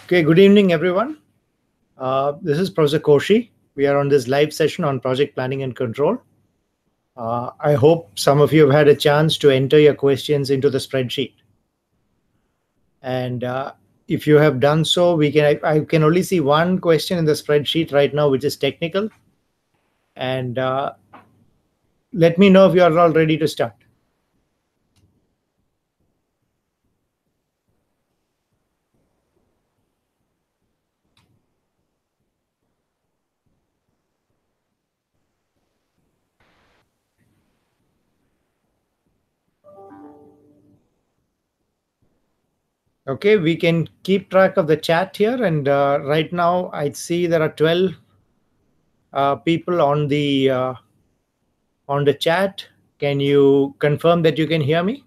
Okay, good evening, everyone. This is Professor Koshi. We are on this live session on project planning and control. I hope some of you have had a chance to enter your questions into the spreadsheet. And if you have done so, I can only see one question in the spreadsheet right now, which is technical. And let me know if you are all ready to start. Okay, we can keep track of the chat here. And right now, I see there are 12 people on the chat. Can you confirm that you can hear me?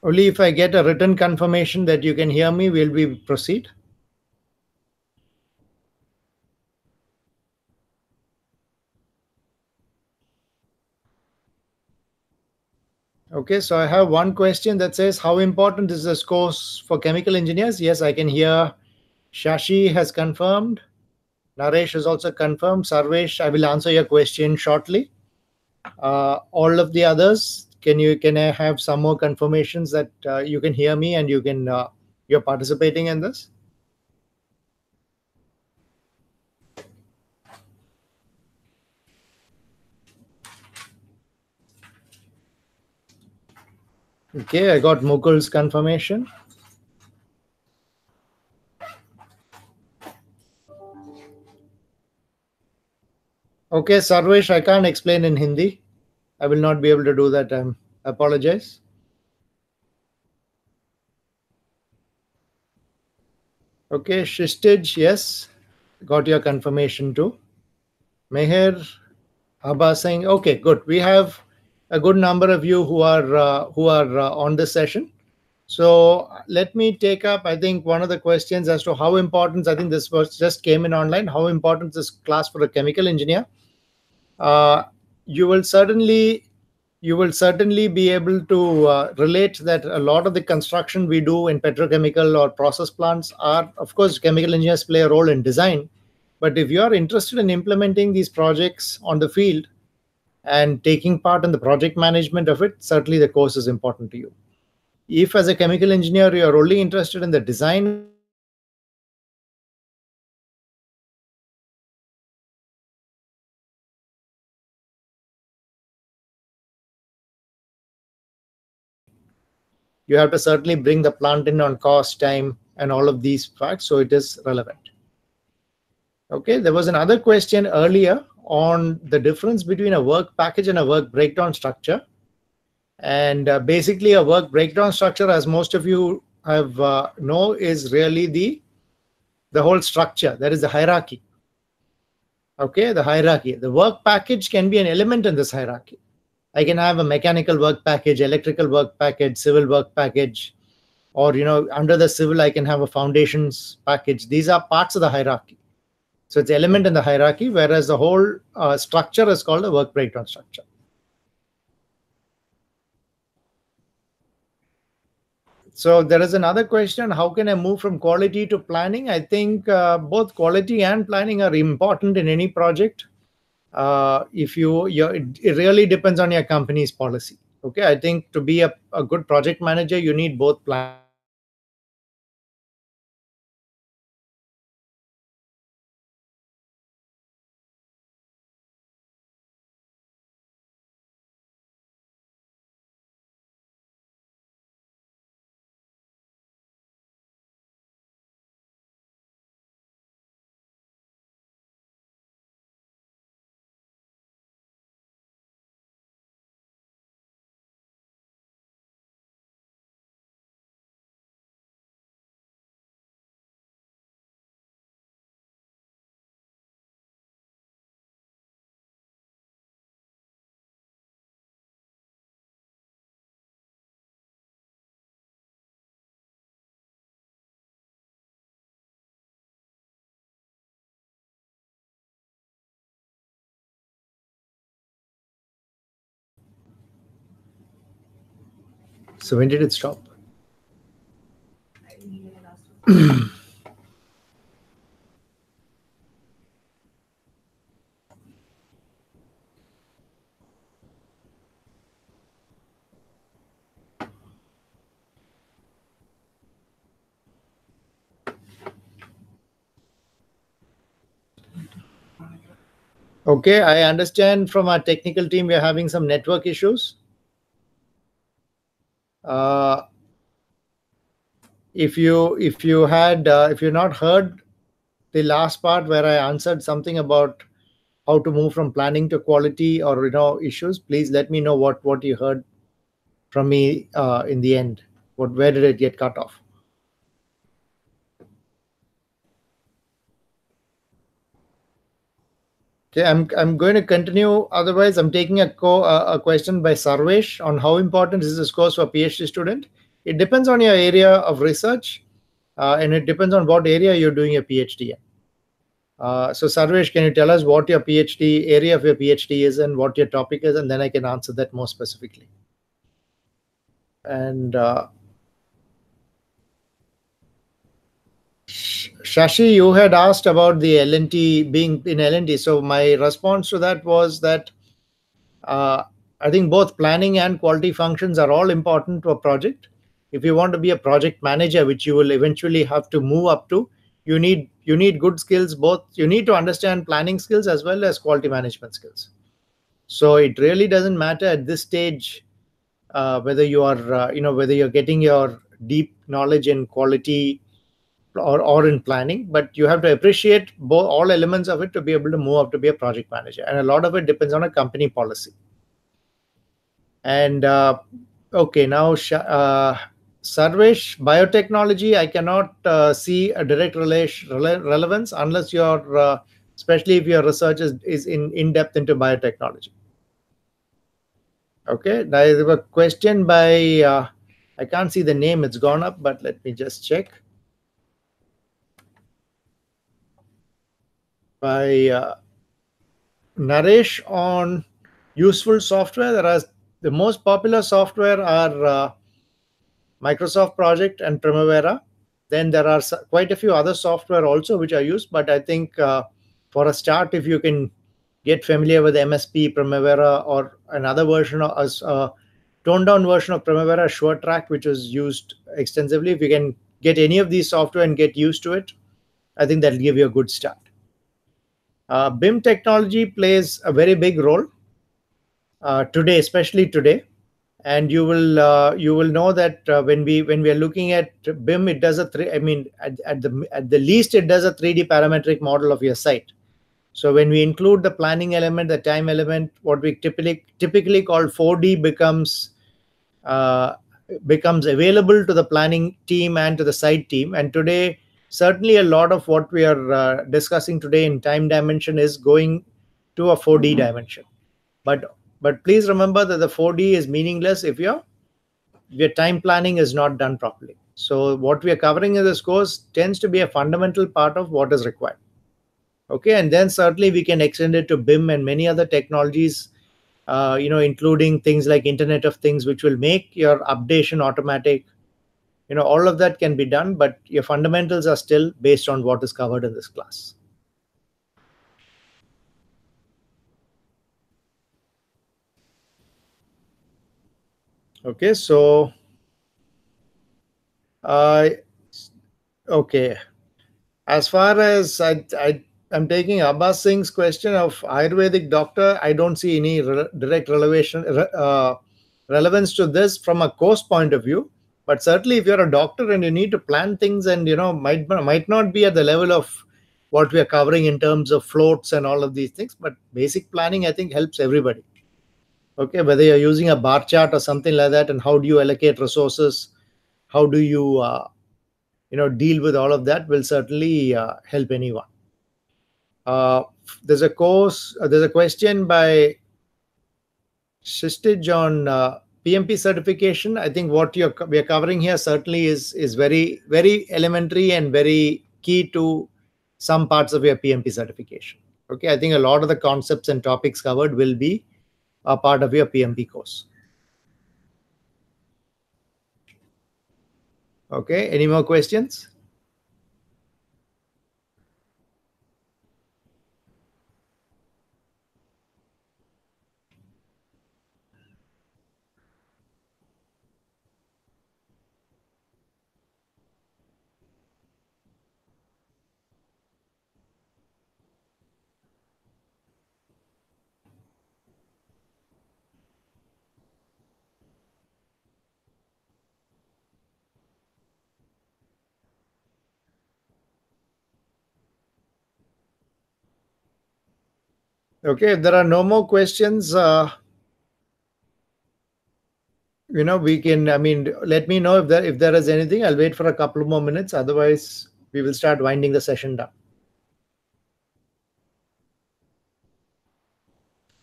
Only if I get a written confirmation that you can hear me, will we proceed? Okay, so I have one question that says, how important is this course for chemical engineers? Yes, I can hear Shashi has confirmed. Naresh has also confirmed. Sarvesh, I will answer your question shortly. All of the others, can I have some more confirmations that you can hear me and you're participating in this? Okay, I got Mukul's confirmation. Okay, Sarvesh, I can't explain in Hindi. I will not be able to do that. I apologize. Okay, Shistij, yes, got your confirmation too. Meher, Abba saying, okay, good. We have a good number of you who are on this session. So let me take up, I think, one of the questions as to how important. I think this was just came in online. How important is this class for a chemical engineer? Uh, you will certainly be able to relate that a lot of the construction we do in petrochemical or process plants are, of course, chemical engineers play a role in design. But if you are interested in implementing these projects on the field and taking part in the project management of it, certainly the course is important to you. If, as a chemical engineer, you are only interested in the design, you have to certainly bring the plant in on cost, time, and all of these facts, so it is relevant. Okay, there was another question earlier on the difference between a work package and a work breakdown structure. And basically, a work breakdown structure, as most of you have know, is really the whole structure. That is the hierarchy. Okay, the hierarchy. The work package can be an element in this hierarchy. I can have a mechanical work package, electrical work package, civil work package, or under the civil, I can have a foundations package. These are parts of the hierarchy. So it's element in the hierarchy, whereas the whole structure is called a work breakdown structure. So there is another question: how can I move from quality to planning? I think both quality and planning are important in any project. It really depends on your company's policy. Okay, I think to be a good project manager, you need both plan So when did it stop? Okay, I understand from our technical team we are having some network issues. If you not heard the last part where I answered something about how to move from planning to quality or issues, please let me know what you heard from me in the end. Where did it get cut off? Okay, I'm going to continue. Otherwise, I'm taking a question by Sarvesh on how important is this course for a PhD student. It depends on your area of research, and it depends on what area you're doing your PhD in. So Sarvesh, can you tell us what your PhD area of your PhD is and what your topic is, and then I can answer that more specifically. And Shashi, you had asked about the L&T being in L&T. So my response to that was that I think both planning and quality functions are all important to a project. If you want to be a project manager, which you will eventually have to move up to, you need good skills. Both you need to understand planning skills as well as quality management skills. So it really doesn't matter at this stage whether you are whether you're getting your deep knowledge in quality or in planning, but you have to appreciate both all elements of it to be able to move up to be a project manager, and a lot of it depends on a company policy. And okay, now Sarvesh, biotechnology, I cannot see a direct relevance unless your especially if your research is in depth into biotechnology. Okay, now there was a question by I can't see the name, it's gone up, but let me just check. By Naresh on useful software. There are the most popular software are Microsoft Project and Primavera. Then there are quite a few other software also which are used, but I think for a start, if you can get familiar with MSP, Primavera, or another version of a toned down version of Primavera, SureTrack, which is used extensively, if you can get any of these software and get used to it, I think that'll give you a good start. Bim technology plays a very big role today, especially today, and you will know that when we are looking at BIM, it does a three. I mean, at the least, it does a 3D parametric model of your site. So when we include the planning element, the time element, what we typically call 4D becomes available to the planning team and to the site team. And today, certainly a lot of what we are discussing today in time dimension is going to a 4D dimension. But please remember that the 4D is meaningless if your time planning is not done properly. So what we are covering in this course tends to be a fundamental part of what is required. Okay, and then certainly we can extend it to BIM and many other technologies, including things like Internet of Things, which will make your updation automatic. All of that can be done, but your fundamentals are still based on what is covered in this class. Okay, so okay, as far as I'm taking Abbas Singh's question of Ayurvedic doctor, I don't see any direct relevance to this from a course point of view. But certainly, if you're a doctor and you need to plan things, and might not be at the level of what we are covering in terms of floats and all of these things, but basic planning, I think, helps everybody. Okay, whether you're using a bar chart or something like that, and how do you allocate resources, how do you deal with all of that, will certainly help anyone. There's a question by Shistij on PMP certification. I think what we are covering here certainly is very, very elementary and very key to some parts of your PMP certification. Okay, I think a lot of the concepts and topics covered will be a part of your PMP course. Okay, any more questions? Okay, if there are no more questions, we can. I mean, let me know if there is anything. I'll wait for a couple more minutes. Otherwise, we will start winding the session down.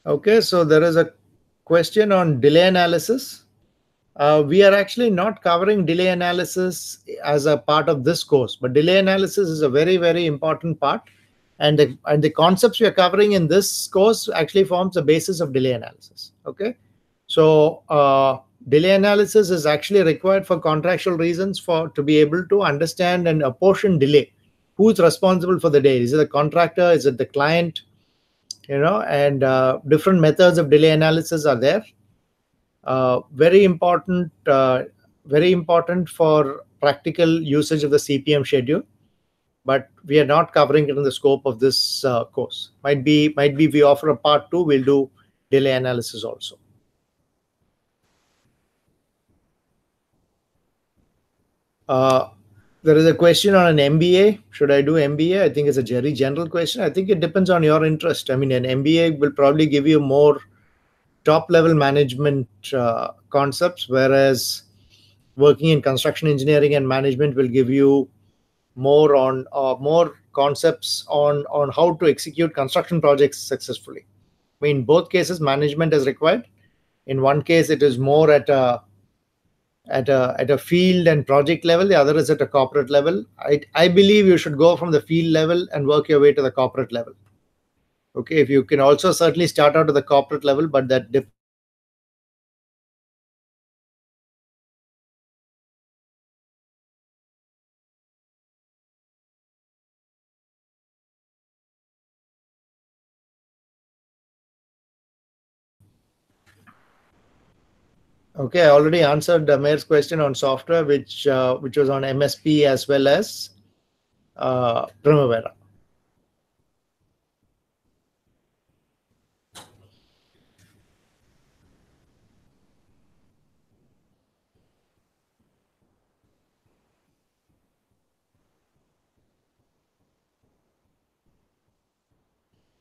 Okay, so there is a question on delay analysis. We are actually not covering delay analysis as a part of this course, but delay analysis is a very, very important part. And the concepts we are covering in this course actually forms the basis of delay analysis. Okay. So delay analysis is actually required for contractual reasons to be able to understand and apportion delay. Who's responsible for the delay? Is it the contractor? Is it the client? And different methods of delay analysis are there. Very important for practical usage of the CPM schedule, but we are not covering it in the scope of this course. Might be we offer a part 2, we'll do delay analysis also. There is a question on an MBA. Should I do MBA? I think it's a very general question. I think it depends on your interest. I mean, an MBA will probably give you more top level management concepts, whereas working in construction engineering and management will give you more concepts on how to execute construction projects successfully. I mean, in both cases, management is required. In one case, it is more at a field and project level. The other is at a corporate level. I believe you should go from the field level and work your way to the corporate level. Okay, if you can also certainly start out at the corporate level, but that Okay, I already answered Mayor's question on software, which was on MSP as well as Primavera.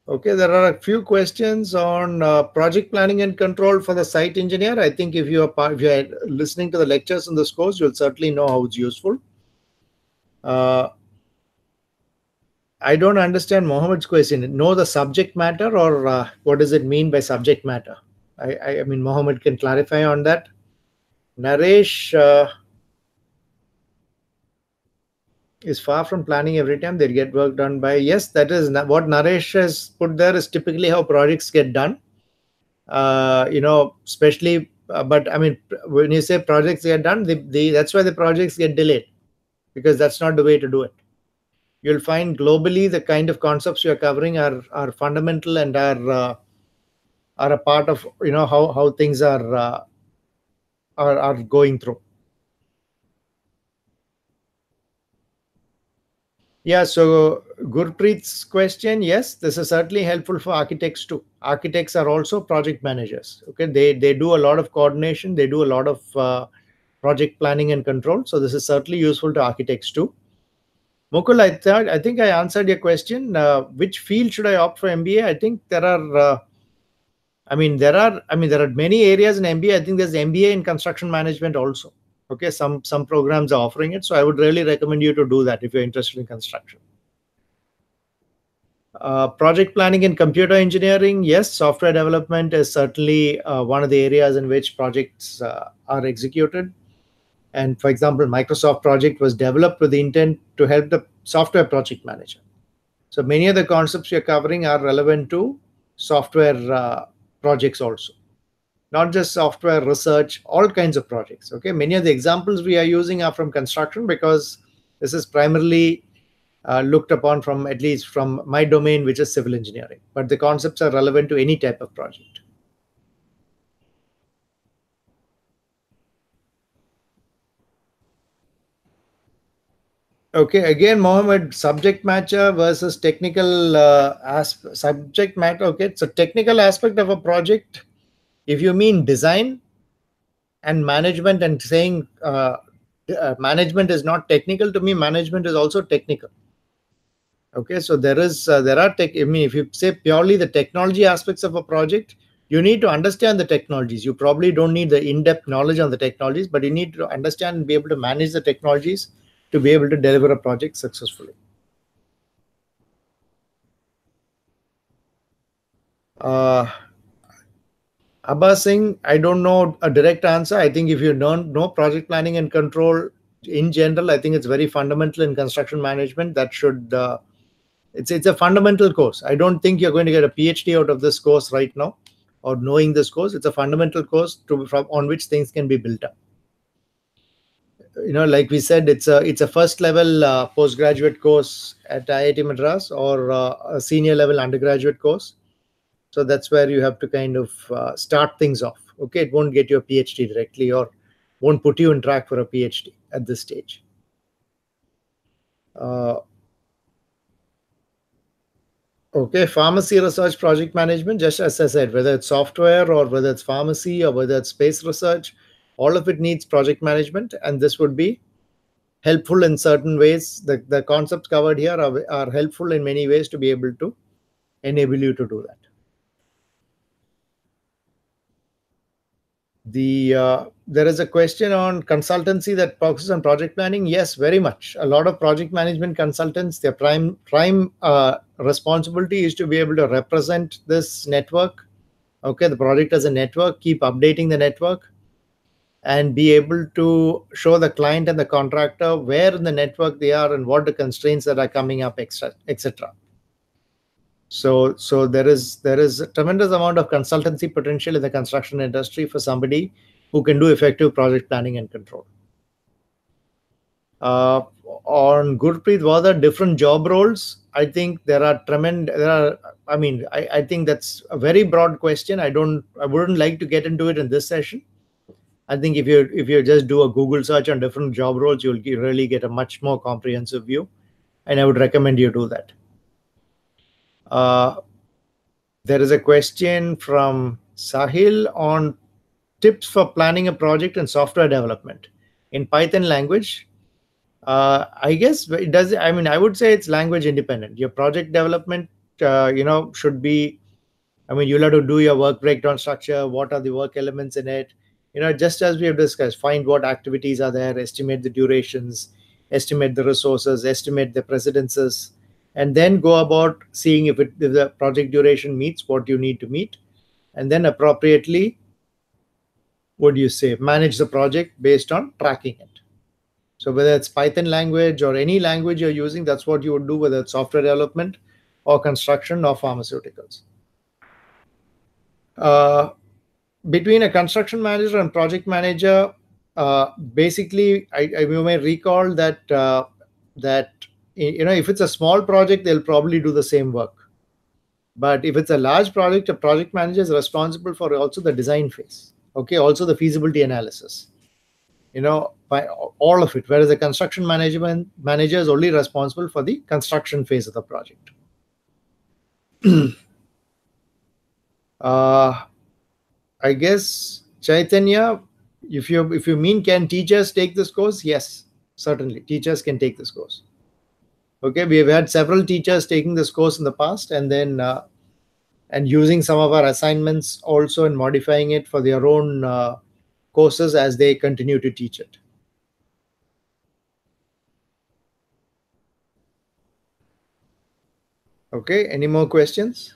Okay, there are a few questions on project planning and control for the site engineer. I think if you are listening to the lectures in this course, you'll certainly know how it's useful. I don't understand Mohammed's question. Know the subject matter, or what does it mean by subject matter? I mean, Mohammed can clarify on that. Naresh is far from planning every time. They get work done by. Yes, that is what Naresh has put there is typically how projects get done. Especially, but I mean, when you say projects get done, that's why the projects get delayed, because that's not the way to do it. You'll find globally the kind of concepts you're covering are fundamental and are a part of how things are going through. Yeah, so Gurpreet's question, yes, this is certainly helpful for architects too. Architects are also project managers. Okay, they do a lot of coordination, they do a lot of project planning and control. So this is certainly useful to architects too. Mukul, I think I answered your question. Which field should I opt for MBA? I think there are many areas in MBA. I think there's MBA in construction management also. Okay, some programs are offering it, so I would really recommend you to do that if you're interested in construction. Project planning and computer engineering, yes, software development is certainly one of the areas in which projects are executed. And for example, Microsoft project was developed with the intent to help the software project manager. So many of the concepts you're covering are relevant to software projects also. not just software research, all kinds of projects. Okay, many of the examples we are using are from construction because this is primarily looked upon from, at least from my domain, which is civil engineering. But the concepts are relevant to any type of project. Okay, again, Mohammed, subject matter versus technical subject matter. Okay, so technical aspect of a project, if you mean design and management and saying management is not technical, to me, management is also technical. Okay, so there are tech. I mean, if you say purely the technology aspects of a project, you need to understand the technologies. You probably don't need the in-depth knowledge on the technologies, but you need to understand and be able to manage the technologies to be able to deliver a project successfully. Uh, Abbas Singh, I don't know a direct answer. I think if you don't know project planning and control in general, I think it's very fundamental in construction management. That should it's a fundamental course. I don't think you're going to get a PhD out of this course right now, or knowing this course. It's a fundamental course from on which things can be built up. Like we said, it's a first level postgraduate course at IIT Madras, or a senior level undergraduate course. So that's where you have to kind of start things off. Okay, it won't get you a PhD directly, or won't put you in track for a PhD at this stage. Uh, okay, pharmacy research project management, just as I said, whether it's software or whether it's pharmacy or whether it's space research, all of it needs project management, and this would be helpful in certain ways. The concepts covered here are helpful in many ways to be able to enable you to do that. There is a question on consultancy that focuses on project planning. Yes, very much. A lot of project management consultants, their prime responsibility is to be able to represent this network. Okay, the project as a network, keep updating the network, and be able to show the client and the contractor where in the network they are and what the constraints that are coming up, etc. So there is a tremendous amount of consultancy potential in the construction industry for somebody who can do effective project planning and control. Uh, on Gurpreet, what are different job roles? I think there are tremendous. There are. I mean, I think that's a very broad question. I wouldn't like to get into it in this session. I think if you just do a Google search on different job roles, you'll really get a much more comprehensive view, and I would recommend you do that. There is a question from Sahil on tips for planning a project and software development in Python language. I guess it does. I mean, I would say it's language independent. Your project development, should be. I mean, you'll have to do your work breakdown structure. What are the work elements in it? Just as we have discussed, find what activities are there, estimate the durations, estimate the resources, estimate the precedences, and then go about seeing if the project duration meets what you need to meet, and then appropriately, what do you say, manage the project based on tracking it. So whether it's Python language or any language you're using, that's what you would do, whether it's software development or construction or pharmaceuticals. Uh, Between a construction manager and project manager, basically, you may recall that if it's a small project, they'll probably do the same work. But if it's a large project, a project manager is responsible for also the design phase. Okay, also the feasibility analysis. By all of it. Whereas the construction management manager is only responsible for the construction phase of the project. I guess Chaitanya, if you mean can teachers take this course, yes, certainly teachers can take this course. Okay, we have had several teachers taking this course in the past, and then and using some of our assignments also and modifying it for their own courses as they continue to teach it. Okay, any more questions?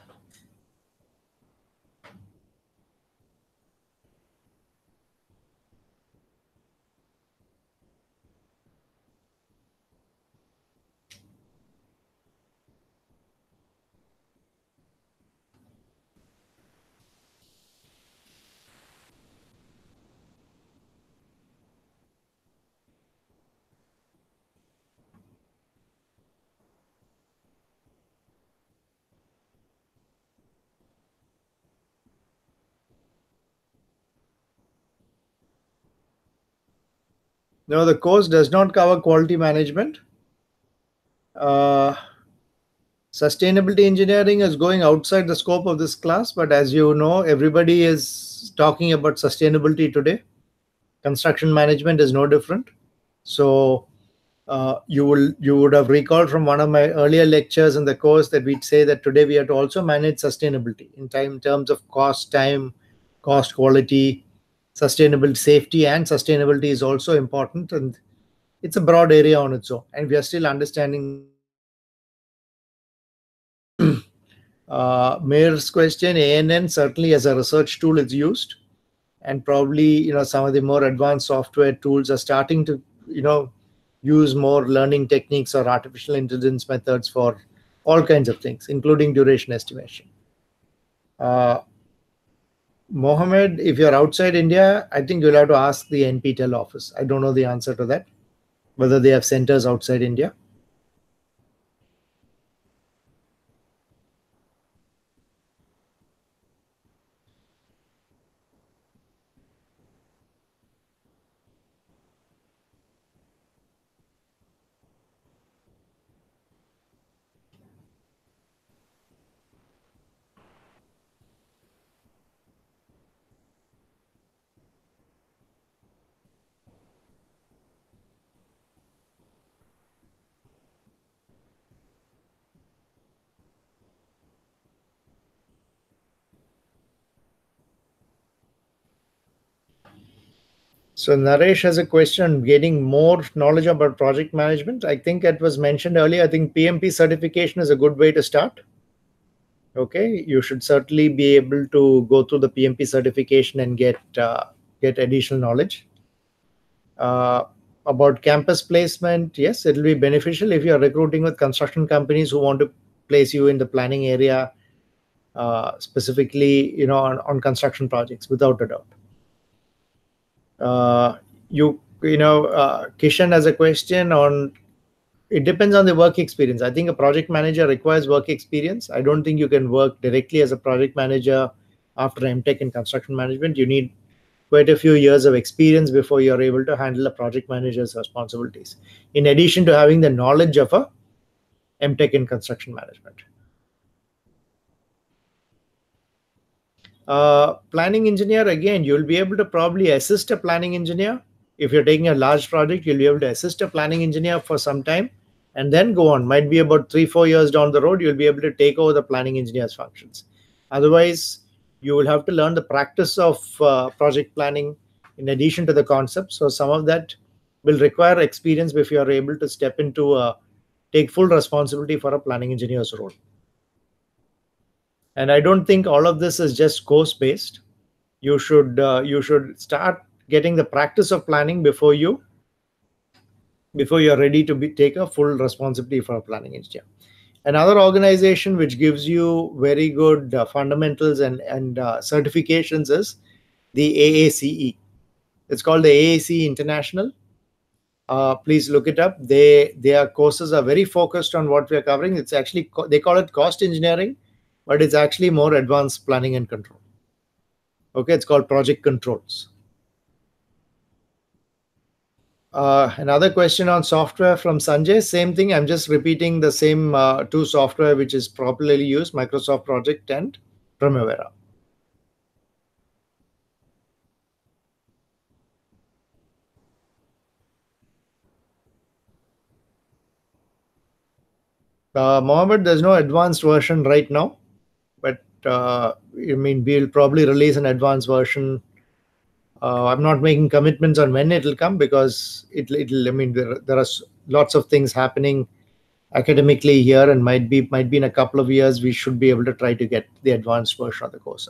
No, the course does not cover quality management. Uh, Sustainability engineering is going outside the scope of this class, but as you know, everybody is talking about sustainability today. Construction management is no different. So you would have recalled from one of my earlier lectures in the course that we'd say that today we have to also manage sustainability in terms of cost, time, cost, quality, sustainable safety, and sustainability is also important, and it's a broad area on its own, and we are still understanding the concepts. Mayor's question: ANN certainly as a research tool is used, and probably some of the more advanced software tools are starting to use more learning techniques or artificial intelligence methods for all kinds of things, including duration estimation. Mohammed, if you're outside India, I think you'll have to ask the NPTEL office. I don't know the answer to that, whether they have centers outside India. So Naresh has a question on getting more knowledge about project management. I think it was mentioned earlier. I think PMP certification is a good way to start. Okay, you should certainly be able to go through the PMP certification and get additional knowledge. About campus placement, yes, it will be beneficial if you are recruiting with construction companies who want to place you in the planning area, specifically, on construction projects, without a doubt. Kishan has a question on, it depends on the work experience. I think a project manager requires work experience. I don't think you can work directly as a project manager after MTech in construction management. You need quite a few years of experience before you're able to handle a project manager's responsibilities, in addition to having the knowledge of a MTech in construction management. Planning engineer, again, you'll be able to probably assist a planning engineer. If you're taking a large project, you'll be able to assist a planning engineer for some time and then go on. Might be about 3-4 years down the road, you'll be able to take over the planning engineer's functions. Otherwise, you will have to learn the practice of project planning in addition to the concept. So some of that will require experience before you're able to step into take full responsibility for a planning engineer's role. And I don't think all of this is just course based. You should start getting the practice of planning before you're ready to take a full responsibility for a planning engineer. Another organization which gives you very good fundamentals and certifications is the AACE. It's called the AACE International. Please look it up. Their courses are very focused on what we are covering. It's actually, they call it cost engineering, but it's actually more advanced planning and control. Okay, it's called project controls. Another question on software from Sanjay. Same thing. I'm just repeating the same two software which is popularly used: Microsoft Project and Primavera. Mohammed, there's no advanced version right now, but we'll probably release an advanced version. I'm not making commitments on when it'll come, because there are lots of things happening academically here, and might be in a couple of years we should be able to try to get the advanced version of the course.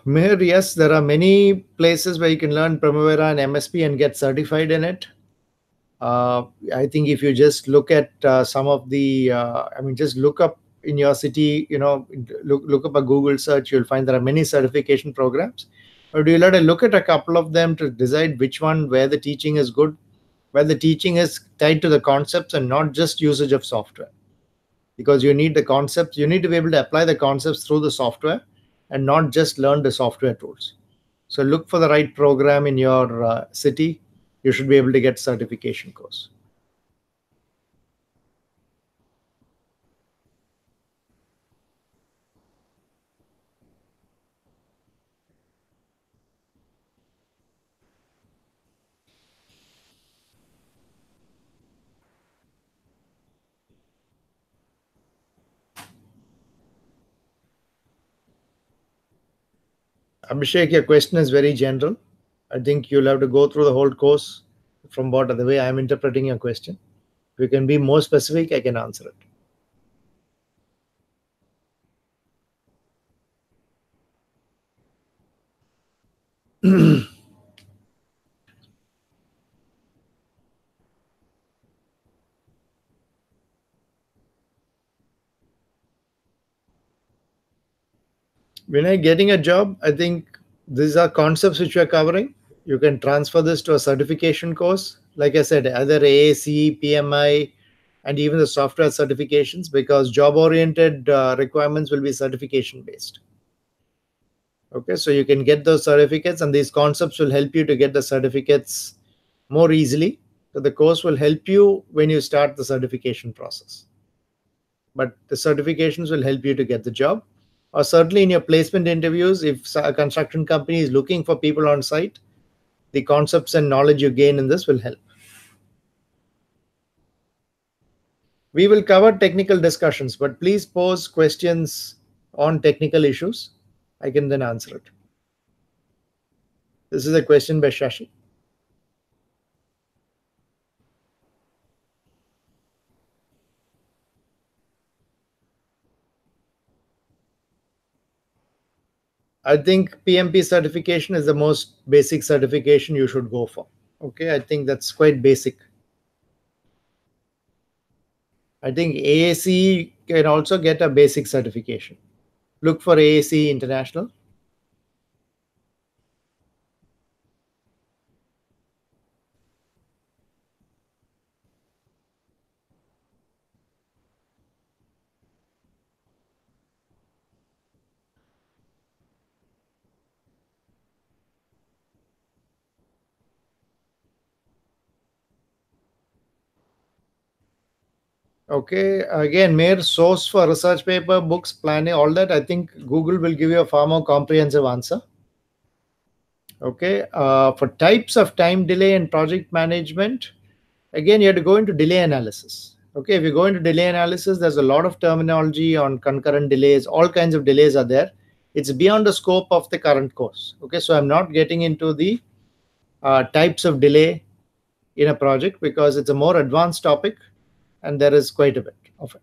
Meher, yes, there are many places where you can learn Primavera and MSP and get certified in it. I think if you just look at some of the, just look up in your city, look up a Google search, you'll find there are many certification programs. But you'll have to look at a couple of them to decide which one, where the teaching is good, where the teaching is tied to the concepts and not just usage of software. Because you need the concepts, you need to be able to apply the concepts through the software and not just learn the software tools. So look for the right program in your city. You should be able to get certification course. Abhishek, your question is very general. I think you'll have to go through the whole course from what the way I'm interpreting your question. If you can be more specific, I can answer it. When I'm getting a job, I think these are concepts which we're covering. You can transfer this to a certification course. Like I said, either AAC, PMI, and even the software certifications, because job oriented requirements will be certification based. Okay, so you can get those certificates, and these concepts will help you to get the certificates more easily. So the course will help you when you start the certification process. But the certifications will help you to get the job. Or certainly in your placement interviews, if a construction company is looking for people on site, the concepts and knowledge you gain in this will help. We will cover technical discussions, but please pose questions on technical issues. I can then answer it. This is a question by Shashi. I think PMP certification is the most basic certification you should go for. Okay, I think that's quite basic. I think AAC can also get a basic certification. Look for AAC International. Okay, again, mere source for research paper, books, planning, all that. I think Google will give you a far more comprehensive answer. Okay, for types of time delay and project management, again, you have to go into delay analysis. Okay, if you go into delay analysis, there's a lot of terminology on concurrent delays, all kinds of delays are there. It's beyond the scope of the current course. Okay, so I'm not getting into the types of delay in a project because it's a more advanced topic and there is quite a bit of it.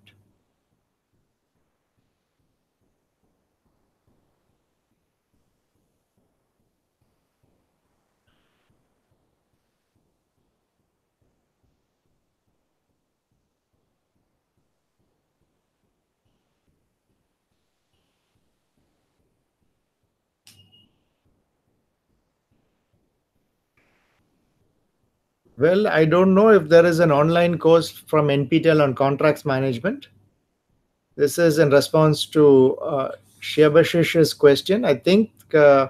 Well, I don't know if there is an online course from NPTEL on contracts management. This is in response to Shiabashish's question. I think uh,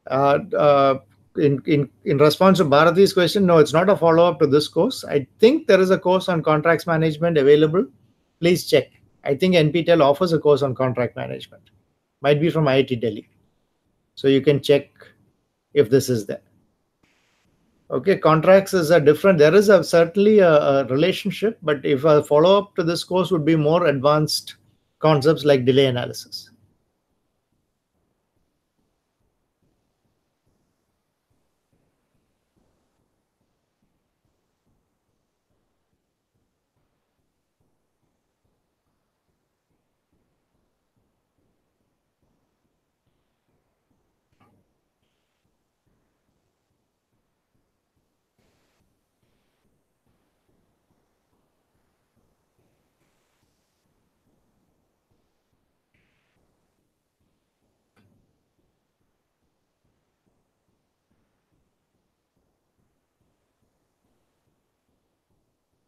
uh, in response to Bharati's question, no, it's not a follow up to this course. I think there is a course on contracts management available. Please check. I think NPTEL offers a course on contract management. Might be from IIT Delhi. So you can check if this is there. Okay, contracts is a different. There is certainly a relationship, but if a follow up to this course would be more advanced concepts like delay analysis.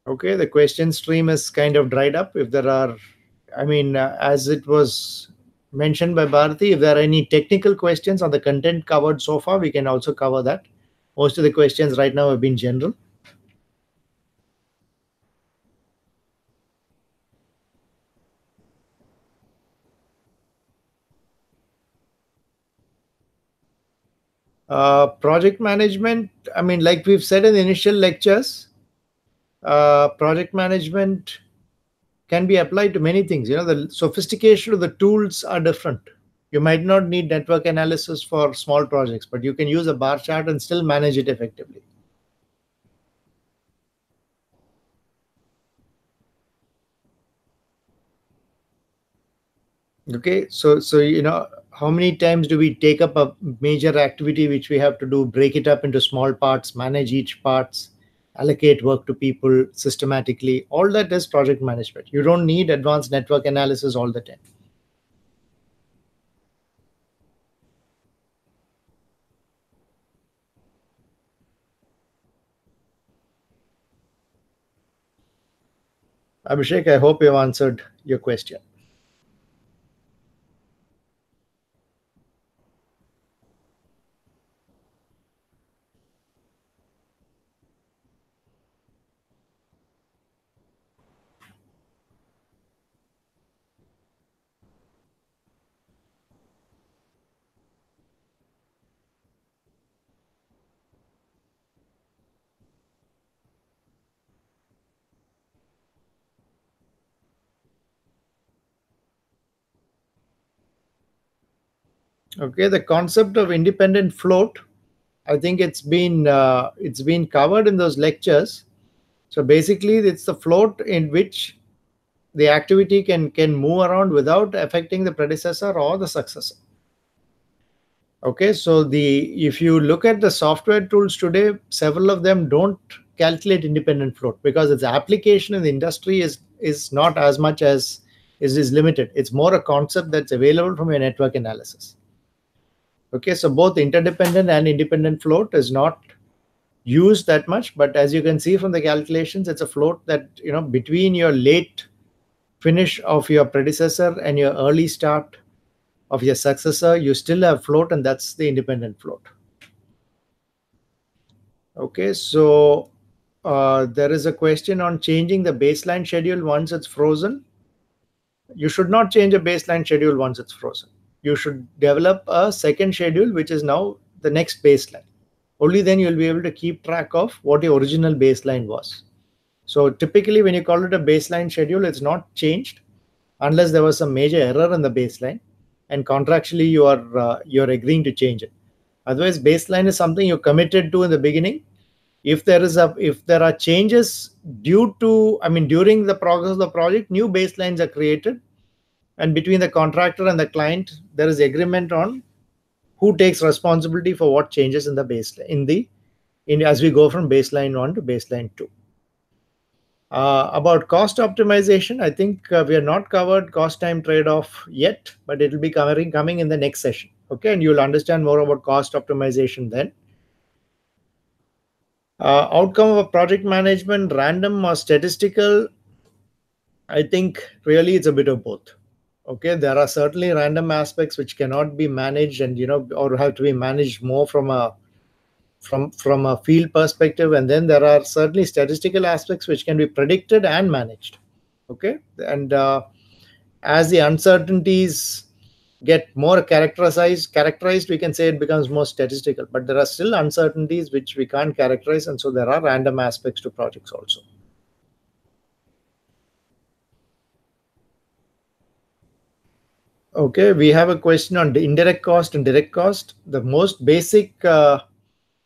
Okay, the question stream is kind of dried up. If there are, I mean, as it was mentioned by Bharati, if there are any technical questions on the content covered so far, we can also cover that. Most of the questions right now have been general. Project management, I mean, like we've said in the initial lectures, project management can be applied to many things. The sophistication of the tools are different. You might not need network analysis for small projects, but you can use a bar chart and still manage it effectively. Okay, so how many times do we take up a major activity which we have to do, break it up into small parts, manage each parts, allocate work to people systematically? All that is project management. You don't need advanced network analysis all the time. Abhishek, I hope you've answered your question. Okay, the concept of independent float, I think it's been covered in those lectures. So basically, it's the float in which the activity can move around without affecting the predecessor or the successor. Okay, so if you look at the software tools today, several of them don't calculate independent float because its application in the industry is not as much as is limited. It's more a concept that's available from your network analysis. Okay, so both interdependent and independent float is not used that much, but as you can see from the calculations, it's a float that between your late finish of your predecessor and your early start of your successor, you still have float, and that's the independent float. Okay, so there is a question on changing the baseline schedule once it's frozen. You should not change a baseline schedule once it's frozen. You should develop a second schedule, which is now the next baseline. Only then you'll be able to keep track of what your original baseline was. So typically, when you call it a baseline schedule, it's not changed unless there was some major error in the baseline, and contractually you're agreeing to change it. Otherwise, baseline is something you committed to in the beginning. If there are changes during the progress of the project, new baselines are created, and between the contractor and the client, there is agreement on who takes responsibility for what changes in the baseline as we go from baseline 1 to baseline 2. About cost optimization, I think we have not covered cost time trade-off yet, but it will be coming in the next session. Okay, and you'll understand more about cost optimization then. Outcome of a project management, random or statistical? I think really it's a bit of both. Okay, there are certainly random aspects which cannot be managed, and or have to be managed more from a field perspective, and then there are certainly statistical aspects which can be predicted and managed. Okay, and as the uncertainties get more characterized, we can say it becomes more statistical, but there are still uncertainties which we can't characterize, and so there are random aspects to projects also. Okay, we have a question on the indirect cost and direct cost. The most basic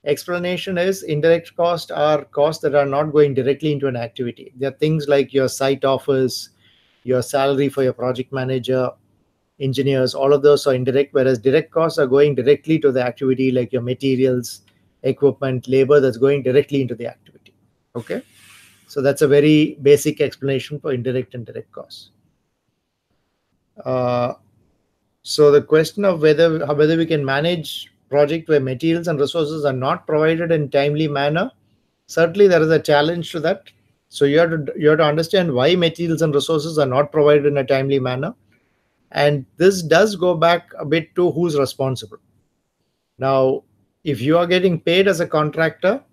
explanation is indirect cost are costs that are not going directly into an activity. There are things like your site offers, your salary for your project manager, engineers, all of those are indirect, whereas direct costs are going directly to the activity, like your materials, equipment, labor that's going directly into the activity. Okay, so that's a very basic explanation for indirect and direct costs. So the question of whether we can manage project where materials and resources are not provided in timely manner, certainly there is a challenge to that. So you have to understand why materials and resources are not provided in a timely manner. And this does go back a bit to who's responsible. Now, if you are getting paid as a contractor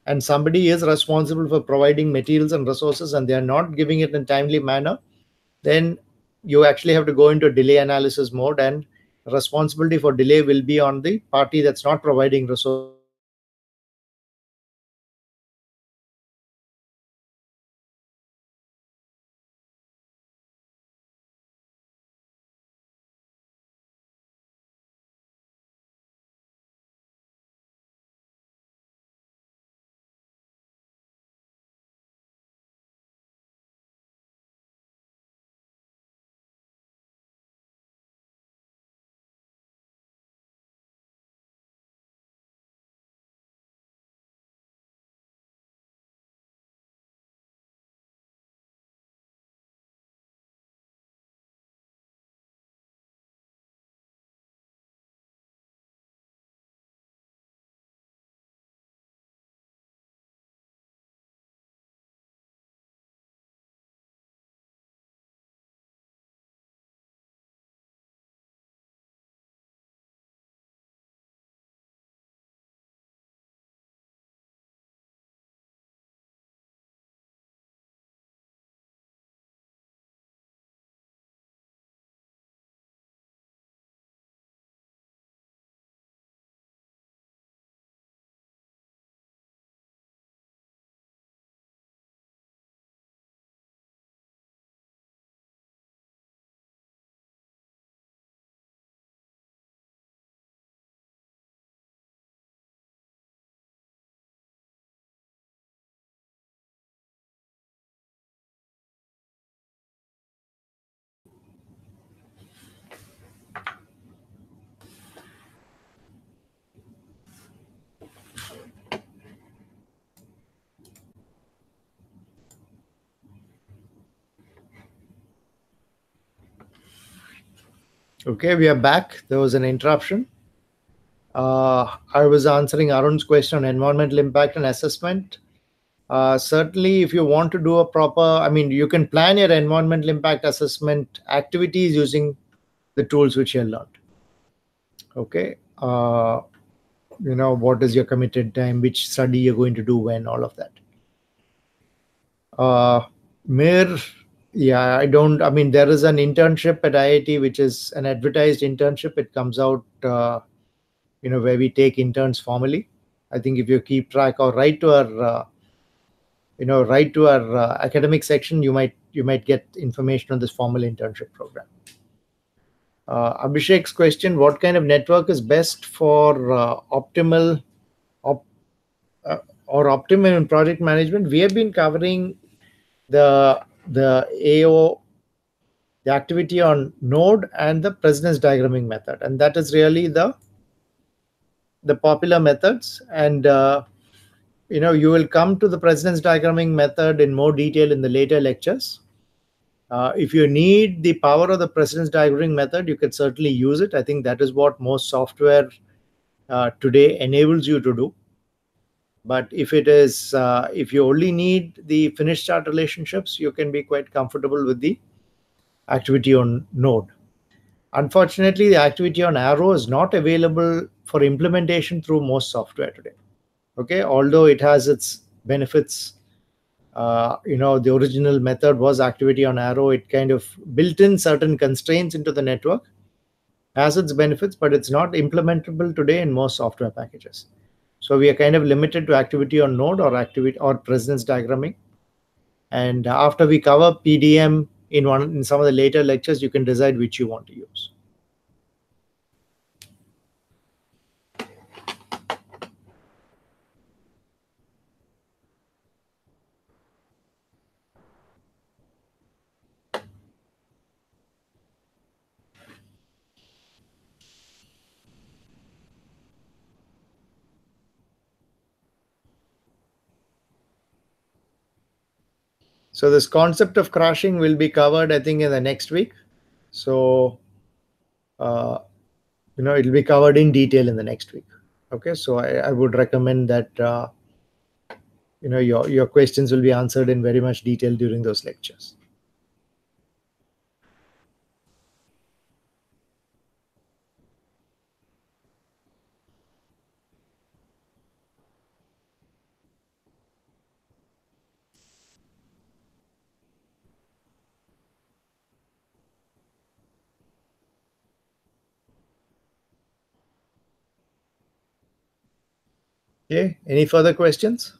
and somebody is responsible for providing materials and resources and they are not giving it in a timely manner, then you actually have to go into delay analysis mode, and responsibility for delay will be on the party that's not providing resources in a timely manner. So you have to understand who is responsible for this. Okay, we are back. There was an interruption. I was answering Arun's question on environmental impact and assessment. Certainly, if you want to do a proper, I mean, you can plan your environmental impact assessment activities using the tools which you learned. Okay. What is your committed time, which study you're going to do when, all of that. Mir, yeah, I mean, there is an internship at IIT, which is an advertised internship. It comes out, where we take interns formally. I think if you keep track or write to our academic section, you might get information on this formal internship program. Abhishek's question: what kind of network is best for optimal in project management? We have been covering the AO, the activity on node, and the precedence diagramming method, and that is really the popular methods. And you will come to the precedence diagramming method in more detail in the later lectures. If you need the power of the precedence diagramming method, you can certainly use it. I think that is what most software today enables you to do. But if you only need the finished chart relationships, you can be quite comfortable with the activity on node. Unfortunately, the activity on arrow is not available for implementation through most software today. Okay, although it has its benefits. The original method was activity on arrow. It kind of built in certain constraints into the network, has its benefits, but it's not implementable today in most software packages. So we are kind of limited to activity on node or activity or precedence diagramming. And after we cover PDM in some of the later lectures, you can decide which you want to use. So this concept of crashing will be covered, I think, in the next week. So, it will be covered in detail in the next week. Okay, so I would recommend that your questions will be answered in very much detail during those lectures. Okay, any further questions?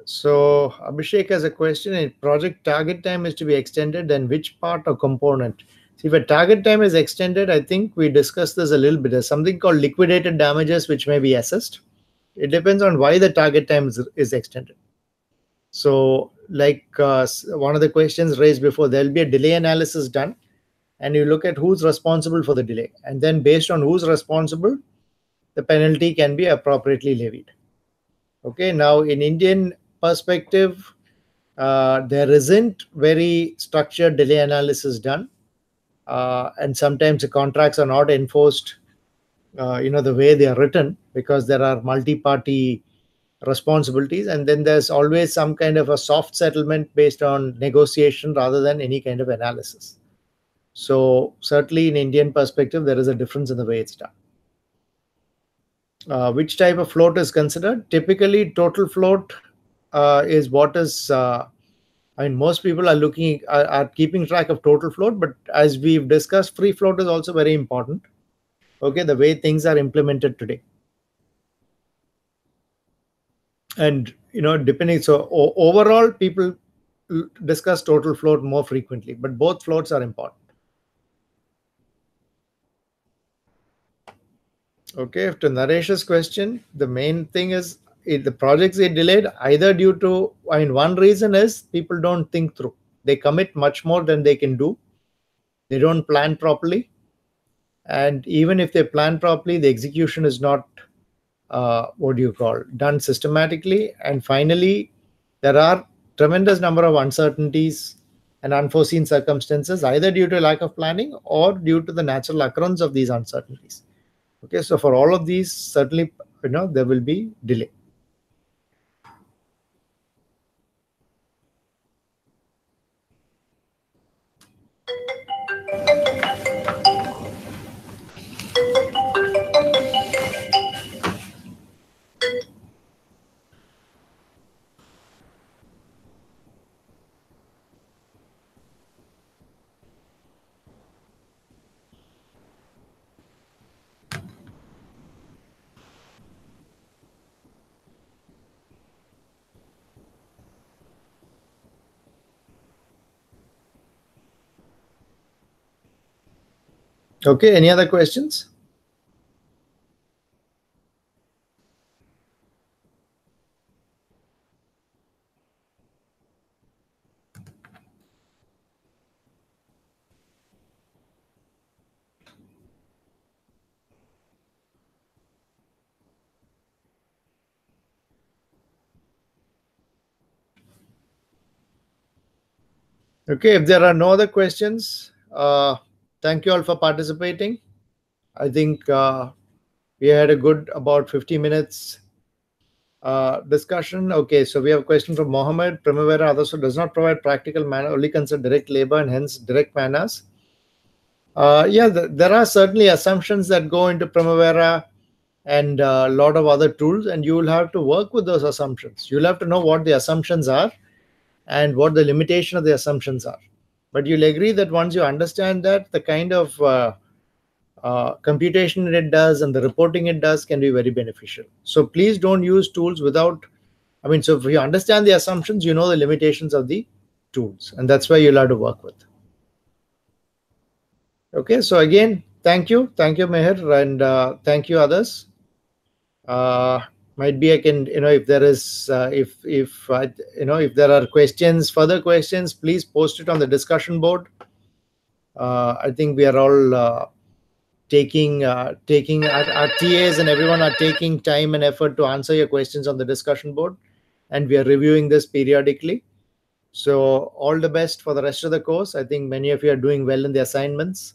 So Abhishek has a question. If project target time is to be extended, then which part or component? See, if a target time is extended, I think we discussed this a little bit. There's something called liquidated damages, which may be assessed. It depends on why the target time is extended. So, like one of the questions raised before, there'll be a delay analysis done, and you look at who's responsible for the delay. And then based on who's responsible, the penalty can be appropriately levied. Okay, now in Indian perspective, there isn't very structured delay analysis done, and sometimes the contracts are not enforced, the way they are written, because there are multi-party responsibilities, and then there's always some kind of a soft settlement based on negotiation rather than any kind of analysis. So certainly in Indian perspective, there is a difference in the way it's done. Which type of float is considered? Typically, total float is what is. Most people are keeping track of total float, but as we've discussed, free float is also very important. Okay, the way things are implemented today, and depending. So overall, people discuss total float more frequently, but both floats are important. Okay, to Naresh's question, the main thing is the projects get delayed either due to, one reason is people don't think through. They commit much more than they can do. They don't plan properly. And even if they plan properly, the execution is not, done systematically. And finally, there are tremendous number of uncertainties and unforeseen circumstances, either due to lack of planning or due to the natural occurrence of these uncertainties. Okay, so for all of these, certainly, there will be delay. Okay, any other questions? Okay, if there are no other questions, thank you all for participating. I think we had a good about 50 minutes discussion. Okay, so we have a question from Mohammed. Primavera also does not provide practical manner, only consider direct labor and hence direct manners. There are certainly assumptions that go into Primavera and a lot of other tools, and you will have to work with those assumptions. You'll have to know what the assumptions are and what the limitation of the assumptions are. But you'll agree that once you understand that, the kind of computation it does and the reporting it does can be very beneficial. So please don't use tools without, so if you understand the assumptions, you know the limitations of the tools, and that's why you'll have to work with. Okay, so again, thank you, Meher, and thank you others. Might be I can, if there is, if there are questions, further questions, please post it on the discussion board. I think we are all taking our TAs and everyone are taking time and effort to answer your questions on the discussion board, and we are reviewing this periodically. So all the best for the rest of the course. I think many of you are doing well in the assignments,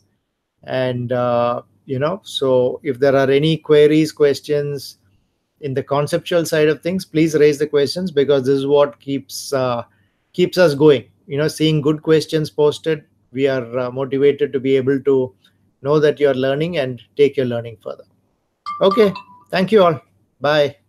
and so if there are any queries, questions in the conceptual side of things, please raise the questions, because this is what keeps us going. Seeing good questions posted, we are motivated to be able to know that you are learning and take your learning further. Okay, thank you all. Bye.